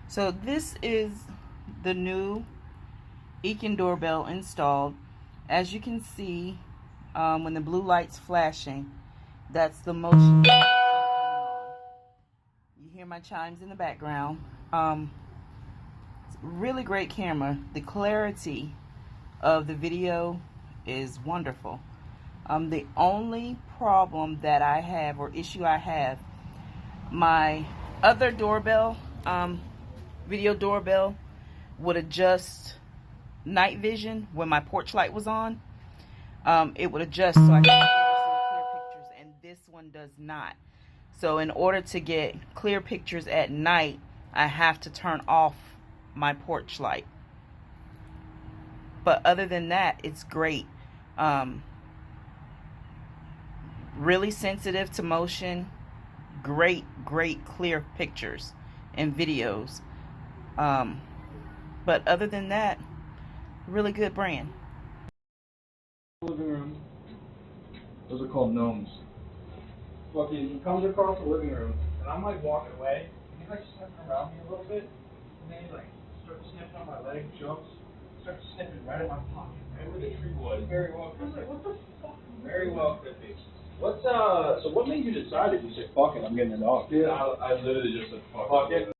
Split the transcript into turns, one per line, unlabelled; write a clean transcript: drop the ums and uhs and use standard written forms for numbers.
So this is the new EKEN doorbell installed. As you can see, when the blue light's flashing, that's the motion coming on. You hear my chimes in the background. It's a really great camera. The clarity of the video is wonderful. The only problem that I have, or issue I have, my other doorbell, video doorbell, would adjust night vision when my porch light was on. It would adjust so I could see clear pictures, and this one does not. So in order to get clear pictures at night, I have to turn off my porch light. But other than that, it's great. Really sensitive to motion. Great clear pictures and videos. But other than that, really good brand.
Living room. Those are called gnomes. Fucking, he comes across the living room, and I'm like walking away, and he's like sniffing around me a little bit, and then he like starts sniffing on my leg, jumps, starts sniffing right in my pocket, right where the tree was. Very well could be. I was like, what the fuck? Very well could be.
So what made you decide that you said, fuck it, I'm getting a dog?
Yeah, I literally just said, fuck it.